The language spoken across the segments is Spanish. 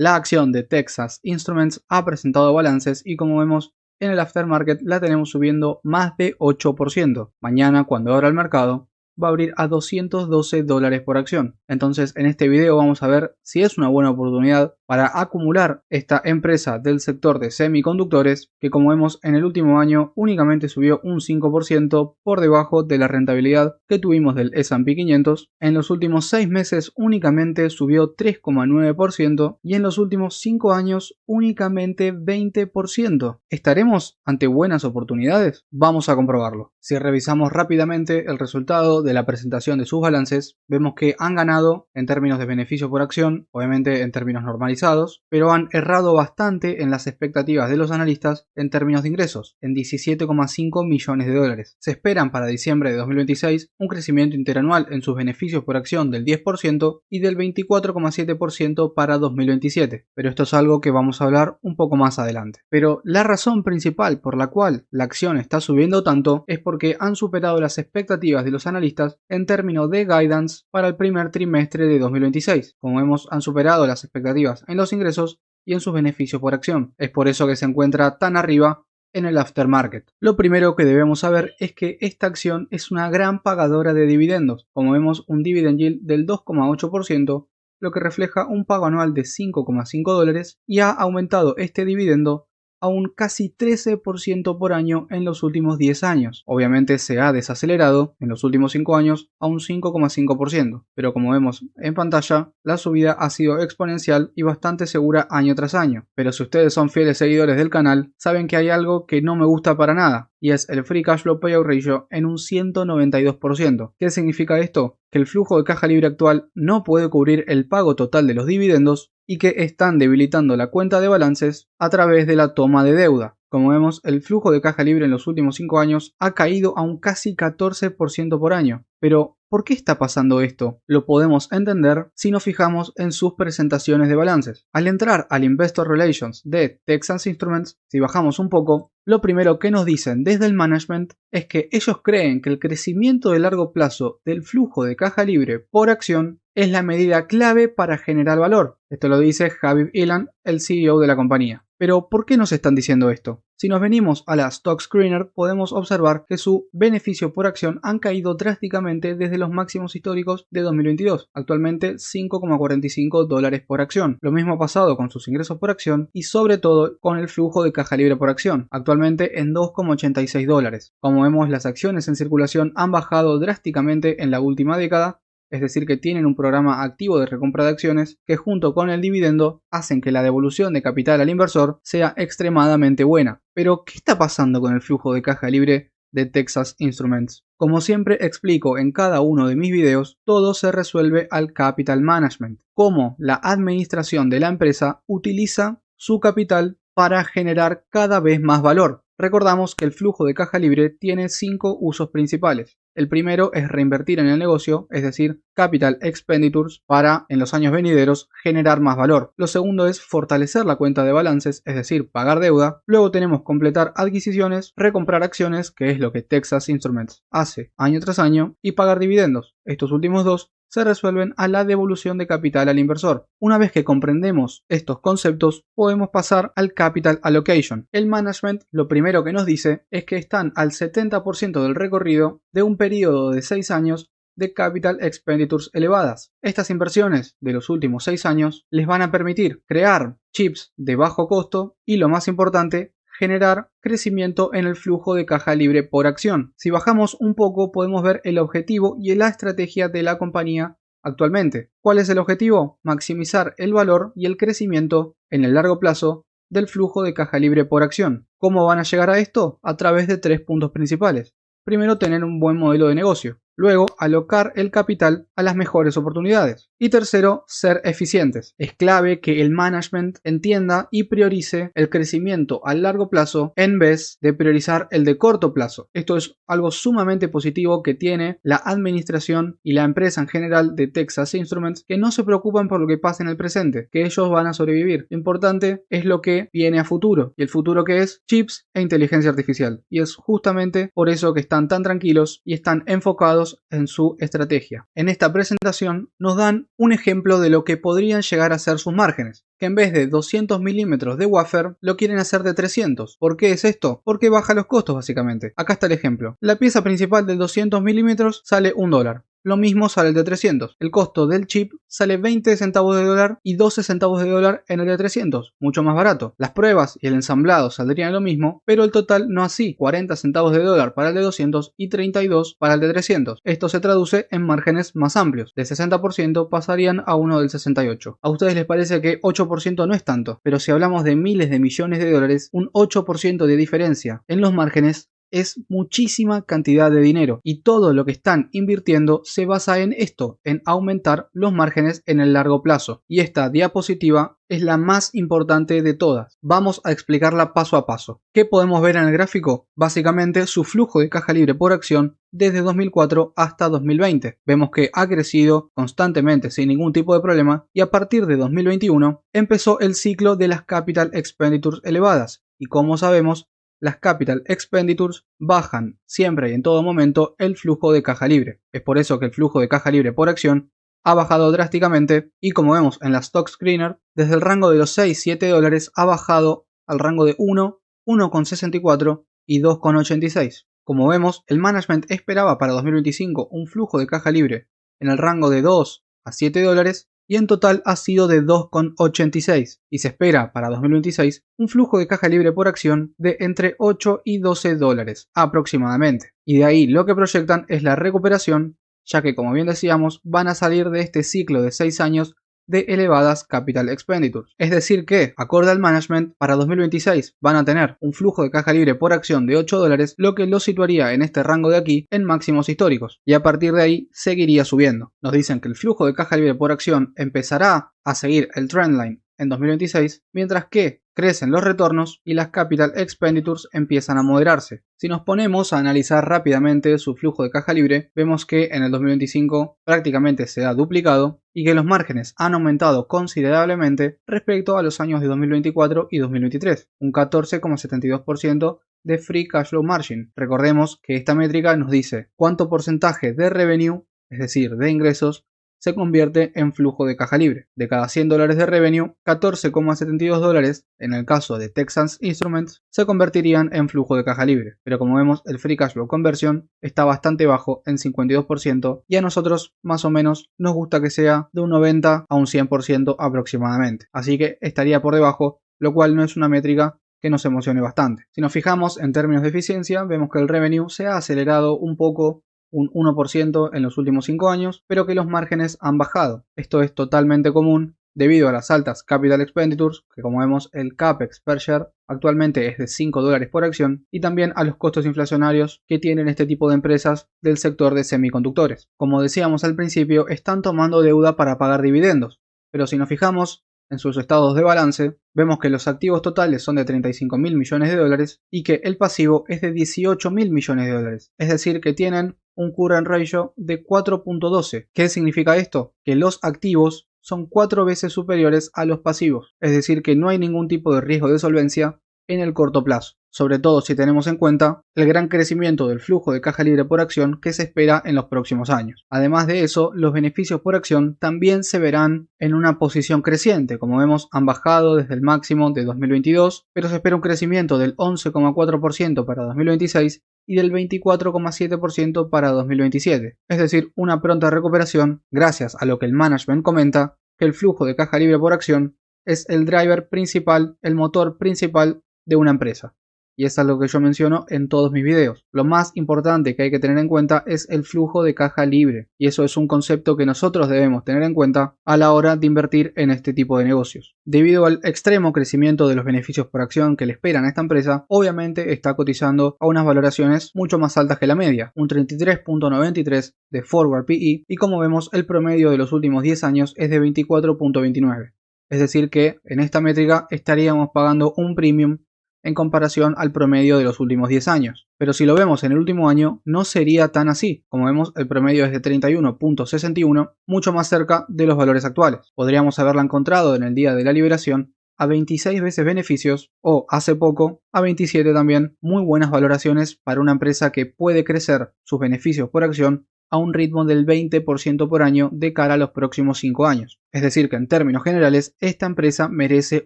La acción de Texas Instruments ha presentado balances y como vemos en el aftermarket la tenemos subiendo más de 8%. Mañana cuando abra el mercado va a abrir a $212 por acción. Entonces en este video vamos a ver si es una buena oportunidad para acumular esta empresa del sector de semiconductores que como vemos en el último año únicamente subió un 5% por debajo de la rentabilidad que tuvimos del S&P 500. En los últimos 6 meses únicamente subió 3,9% y en los últimos 5 años únicamente 20%. ¿Estaremos ante buenas oportunidades? Vamos a comprobarlo. Si revisamos rápidamente el resultado de la presentación de sus balances, vemos que han ganado en términos de beneficio por acción, obviamente en términos normalizados, pero han errado bastante en las expectativas de los analistas en términos de ingresos, en 17,5 millones de dólares. Se esperan para diciembre de 2026 un crecimiento interanual en sus beneficios por acción del 10% y del 24,7% para 2027, pero esto es algo que vamos a hablar un poco más adelante. Pero la razón principal por la cual la acción está subiendo tanto es porque han superado las expectativas de los analistas en términos de guidance para el primer trimestre de 2026. Como vemos, han superado las expectativas en los ingresos y en sus beneficios por acción. Es por eso que se encuentra tan arriba en el aftermarket. Lo primero que debemos saber es que esta acción es una gran pagadora de dividendos. Como vemos, un dividend yield del 2,8%, lo que refleja un pago anual de $5,5 y ha aumentado este dividendo a un casi 13% por año en los últimos 10 años. Obviamente se ha desacelerado en los últimos 5 años a un 5,5%, pero como vemos en pantalla, la subida ha sido exponencial y bastante segura año tras año. Pero si ustedes son fieles seguidores del canal, saben que hay algo que no me gusta para nada, y es el Free Cash Flow Payout Ratio en un 192%. ¿Qué significa esto? Que el flujo de caja libre actual no puede cubrir el pago total de los dividendos y que están debilitando la cuenta de balances a través de la toma de deuda. Como vemos, el flujo de caja libre en los últimos 5 años ha caído a un casi 14% por año. Pero, ¿por qué está pasando esto? Lo podemos entender si nos fijamos en sus presentaciones de balances. Al entrar al Investor Relations de Texas Instruments, si bajamos un poco, lo primero que nos dicen desde el management es que ellos creen que el crecimiento de largo plazo del flujo de caja libre por acción es la medida clave para generar valor. Esto lo dice Habib Ilan, el CEO de la compañía. Pero, ¿por qué nos están diciendo esto? Si nos venimos a la Stock Screener, podemos observar que su beneficio por acción han caído drásticamente desde los máximos históricos de 2022, actualmente $5,45 por acción. Lo mismo ha pasado con sus ingresos por acción y sobre todo con el flujo de caja libre por acción, actualmente en $2,86. Como vemos, las acciones en circulación han bajado drásticamente en la última década, es decir que tienen un programa activo de recompra de acciones que junto con el dividendo hacen que la devolución de capital al inversor sea extremadamente buena. Pero, ¿qué está pasando con el flujo de caja libre de Texas Instruments? Como siempre explico en cada uno de mis videos, todo se resuelve al capital management, cómo la administración de la empresa utiliza su capital para generar cada vez más valor. Recordamos que el flujo de caja libre tiene 5 usos principales. El primero es reinvertir en el negocio, es decir, capital expenditures, para en los años venideros generar más valor. Lo segundo es fortalecer la cuenta de balances, es decir, pagar deuda. Luego tenemos completar adquisiciones, recomprar acciones, que es lo que Texas Instruments hace año tras año, y pagar dividendos. Estos últimos dos se resuelven a la devolución de capital al inversor. Una vez que comprendemos estos conceptos, podemos pasar al capital allocation. El management lo primero que nos dice es que están al 70% del recorrido de un periodo de 6 años de capital expenditures elevadas. Estas inversiones de los últimos 6 años les van a permitir crear chips de bajo costo y, lo más importante, generar crecimiento en el flujo de caja libre por acción. Si bajamos un poco podemos ver el objetivo y la estrategia de la compañía actualmente. ¿Cuál es el objetivo? Maximizar el valor y el crecimiento en el largo plazo del flujo de caja libre por acción. ¿Cómo van a llegar a esto? A través de 3 puntos principales. Primero, tener un buen modelo de negocio. Luego, alocar el capital a las mejores oportunidades. Y tercero, ser eficientes. Es clave que el management entienda y priorice el crecimiento a largo plazo en vez de priorizar el de corto plazo. Esto es algo sumamente positivo que tiene la administración y la empresa en general de Texas Instruments, que no se preocupan por lo que pasa en el presente, que ellos van a sobrevivir. Lo importante es lo que viene a futuro. ¿Y el futuro qué es? Chips e inteligencia artificial. Y es justamente por eso que están tan tranquilos y están enfocados en su estrategia. En esta presentación nos dan un ejemplo de lo que podrían llegar a ser sus márgenes. que en vez de 200 milímetros de wafer lo quieren hacer de 300. ¿Por qué es esto? Porque baja los costos básicamente. Acá está el ejemplo. La pieza principal del 200 milímetros sale $1. Lo mismo sale el de 300. El costo del chip sale 20 centavos de dólar y 12 centavos de dólar en el de 300. Mucho más barato. Las pruebas y el ensamblado saldrían lo mismo, pero el total no así. 40 centavos de dólar para el de 200 y 32 para el de 300. Esto se traduce en márgenes más amplios. De 60% pasarían a uno del 68%. A ustedes les parece que 8% no es tanto, pero si hablamos de miles de millones de dólares, un 8% de diferencia en los márgenes es muchísima cantidad de dinero y todo lo que están invirtiendo se basa en esto, en aumentar los márgenes en el largo plazo. Y esta diapositiva es la más importante de todas. Vamos a explicarla paso a paso. ¿Qué podemos ver en el gráfico? Básicamente su flujo de caja libre por acción desde 2004 hasta 2020. Vemos que ha crecido constantemente sin ningún tipo de problema y a partir de 2021 empezó el ciclo de las capital expenditures elevadas. Y como sabemos, las capital expenditures bajan siempre y en todo momento el flujo de caja libre. Es por eso que el flujo de caja libre por acción ha bajado drásticamente y como vemos en la Stock Screener, desde el rango de los 6-7 dólares ha bajado al rango de 1, 1,64 y 2,86. Como vemos, el management esperaba para 2025 un flujo de caja libre en el rango de 2 a 7 dólares y en total ha sido de 2,86 y se espera para 2026 un flujo de caja libre por acción de entre 8 y 12 dólares aproximadamente. Y de ahí lo que proyectan es la recuperación, ya que como bien decíamos van a salir de este ciclo de 6 años de elevadas capital expenditures. Es decir que, acorde al management, para 2026 van a tener un flujo de caja libre por acción de 8 dólares, lo que lo situaría en este rango de aquí en máximos históricos, y a partir de ahí seguiría subiendo. Nos dicen que el flujo de caja libre por acción empezará a seguir el trendline en 2026, mientras que crecen los retornos y las capital expenditures empiezan a moderarse. Si nos ponemos a analizar rápidamente su flujo de caja libre, vemos que en el 2025 prácticamente se ha duplicado y que los márgenes han aumentado considerablemente respecto a los años de 2024 y 2023, un 14,72% de Free Cash Flow Margin. Recordemos que esta métrica nos dice cuánto porcentaje de revenue, es decir, de ingresos, se convierte en flujo de caja libre. De cada 100 dólares de revenue, 14,72 dólares, en el caso de Texas Instruments, se convertirían en flujo de caja libre. Pero como vemos, el Free Cash Flow Conversion está bastante bajo, en 52%, y a nosotros más o menos nos gusta que sea de un 90 a un 100% aproximadamente. Así que estaría por debajo, lo cual no es una métrica que nos emocione bastante. Si nos fijamos en términos de eficiencia, vemos que el revenue se ha acelerado un poco, un 1% en los últimos 5 años, pero que los márgenes han bajado. Esto es totalmente común debido a las altas capital expenditures, que como vemos el CAPEX per share actualmente es de 5 dólares por acción, y también a los costos inflacionarios que tienen este tipo de empresas del sector de semiconductores. Como decíamos al principio, están tomando deuda para pagar dividendos, pero si nos fijamos en sus estados de balance, vemos que los activos totales son de 35.000 millones de dólares y que el pasivo es de 18.000 millones de dólares. Es decir, que tienen un current ratio de 4.12. ¿Qué significa esto? Que los activos son 4 veces superiores a los pasivos. Es decir, que no hay ningún tipo de riesgo de solvencia en el corto plazo, sobre todo si tenemos en cuenta el gran crecimiento del flujo de caja libre por acción que se espera en los próximos años. Además de eso, los beneficios por acción también se verán en una posición creciente. Como vemos, han bajado desde el máximo de 2022, pero se espera un crecimiento del 11,4% para 2026 y del 24,7% para 2027. Es decir, una pronta recuperación gracias a lo que el management comenta, que el flujo de caja libre por acción es el driver principal, el motor principal de una empresa. Y es algo que yo menciono en todos mis videos. Lo más importante que hay que tener en cuenta es el flujo de caja libre. Y eso es un concepto que nosotros debemos tener en cuenta a la hora de invertir en este tipo de negocios. Debido al extremo crecimiento de los beneficios por acción que le esperan a esta empresa, obviamente está cotizando a unas valoraciones mucho más altas que la media, un 33.93 de Forward PE, y como vemos el promedio de los últimos 10 años es de 24.29. Es decir que en esta métrica estaríamos pagando un premium en comparación al promedio de los últimos 10 años. Pero si lo vemos en el último año, no sería tan así. Como vemos, el promedio es de 31.61, mucho más cerca de los valores actuales. Podríamos haberla encontrado en el día de la liberación a 26 veces beneficios o hace poco a 27 también. Muy buenas valoraciones para una empresa que puede crecer sus beneficios por acción a un ritmo del 20% por año de cara a los próximos 5 años. Es decir que en términos generales esta empresa merece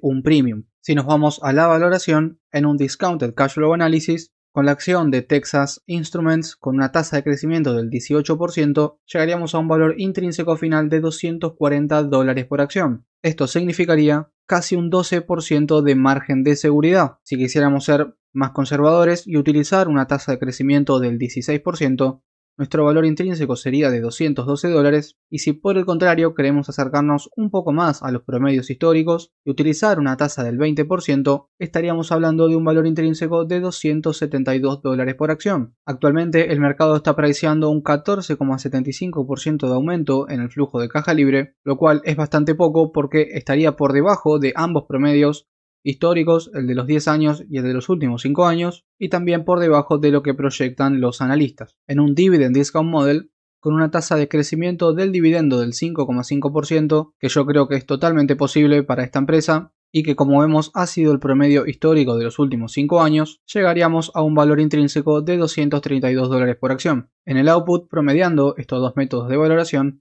un premium. Si nos vamos a la valoración, en un Discounted Cash Flow Analysis, con la acción de Texas Instruments con una tasa de crecimiento del 18%, llegaríamos a un valor intrínseco final de $240 por acción. Esto significaría casi un 12% de margen de seguridad. Si quisiéramos ser más conservadores y utilizar una tasa de crecimiento del 16%, nuestro valor intrínseco sería de $212, y si por el contrario queremos acercarnos un poco más a los promedios históricos y utilizar una tasa del 20%, estaríamos hablando de un valor intrínseco de $272 por acción. Actualmente el mercado está preciando un 14,75% de aumento en el flujo de caja libre, lo cual es bastante poco porque estaría por debajo de ambos promedios históricos, el de los 10 años y el de los últimos 5 años, y también por debajo de lo que proyectan los analistas. En un Dividend Discount Model, con una tasa de crecimiento del dividendo del 5,5%, que yo creo que es totalmente posible para esta empresa, y que como vemos ha sido el promedio histórico de los últimos 5 años, llegaríamos a un valor intrínseco de $232 por acción. En el output, promediando estos dos métodos de valoración,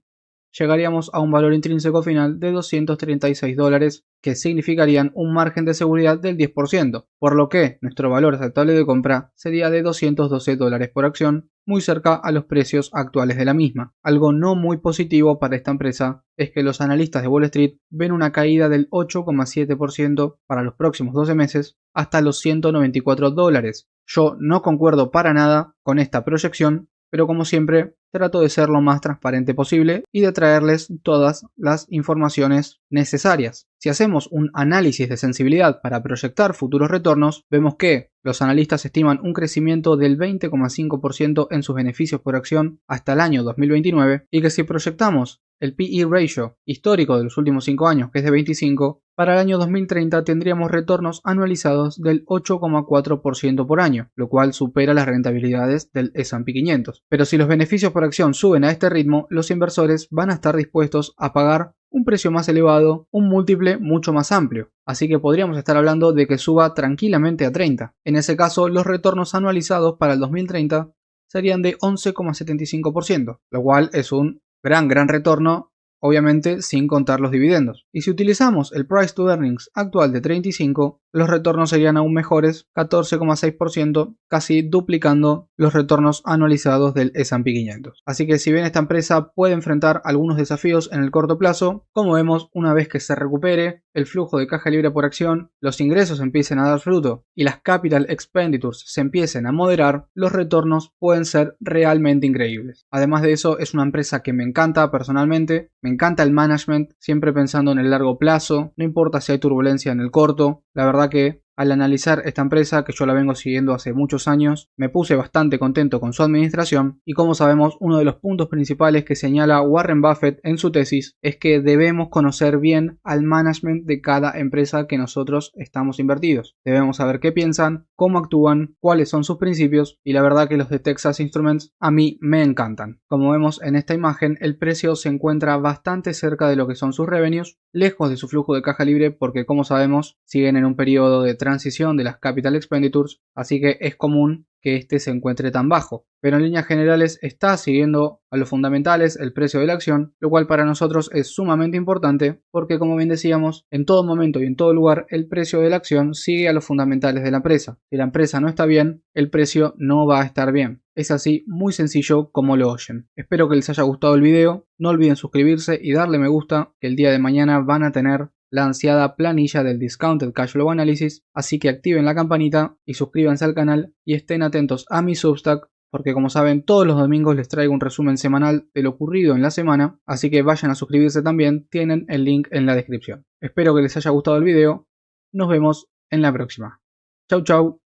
llegaríamos a un valor intrínseco final de $236, que significarían un margen de seguridad del 10%, por lo que nuestro valor aceptable de compra sería de $212 por acción, muy cerca a los precios actuales de la misma. Algo no muy positivo para esta empresa es que los analistas de Wall Street ven una caída del 8,7% para los próximos 12 meses hasta los $194. Yo no concuerdo para nada con esta proyección, pero como siempre trato de ser lo más transparente posible y de traerles todas las informaciones necesarias. Si hacemos un análisis de sensibilidad para proyectar futuros retornos, vemos que los analistas estiman un crecimiento del 20,5% en sus beneficios por acción hasta el año 2029, y que si proyectamos el P/E ratio histórico de los últimos 5 años, que es de 25, para el año 2030 tendríamos retornos anualizados del 8,4% por año, lo cual supera las rentabilidades del S&P 500. Pero si los beneficios por acción suben a este ritmo, los inversores van a estar dispuestos a pagar un precio más elevado, un múltiple mucho más amplio. Así que podríamos estar hablando de que suba tranquilamente a 30. En ese caso, los retornos anualizados para el 2030 serían de 11,75%, lo cual es un gran retorno, obviamente sin contar los dividendos. Y si utilizamos el Price to Earnings actual de 35, los retornos serían aún mejores, 14,6%, casi duplicando los retornos anualizados del S&P 500. Así que si bien esta empresa puede enfrentar algunos desafíos en el corto plazo, como vemos, una vez que se recupere el flujo de caja libre por acción, los ingresos empiecen a dar fruto y las capital expenditures se empiecen a moderar, los retornos pueden ser realmente increíbles. Además de eso, es una empresa que me encanta personalmente, me encanta el management, siempre pensando en el largo plazo, no importa si hay turbulencia en el corto. La verdad que al analizar esta empresa, que yo la vengo siguiendo hace muchos años, me puse bastante contento con su administración, y como sabemos, uno de los puntos principales que señala Warren Buffett en su tesis es que debemos conocer bien al management de cada empresa que nosotros estamos invertidos. Debemos saber qué piensan, cómo actúan, cuáles son sus principios, y la verdad que los de Texas Instruments a mí me encantan. Como vemos en esta imagen, el precio se encuentra bastante cerca de lo que son sus revenues, lejos de su flujo de caja libre porque, como sabemos, siguen en un periodo de transición de las capital expenditures, así que es común que este se encuentre tan bajo, pero en líneas generales está siguiendo a los fundamentales el precio de la acción, lo cual para nosotros es sumamente importante porque, como bien decíamos, en todo momento y en todo lugar el precio de la acción sigue a los fundamentales de la empresa. Si la empresa no está bien, el precio no va a estar bien. Es así, muy sencillo como lo oyen. Espero que les haya gustado el video, no olviden suscribirse y darle me gusta, que el día de mañana van a tener la ansiada planilla del Discounted Cash Flow Analysis, así que activen la campanita y suscríbanse al canal y estén atentos a mi Substack, porque como saben todos los domingos les traigo un resumen semanal de lo ocurrido en la semana, así que vayan a suscribirse también, tienen el link en la descripción. Espero que les haya gustado el video, nos vemos en la próxima. Chau chau.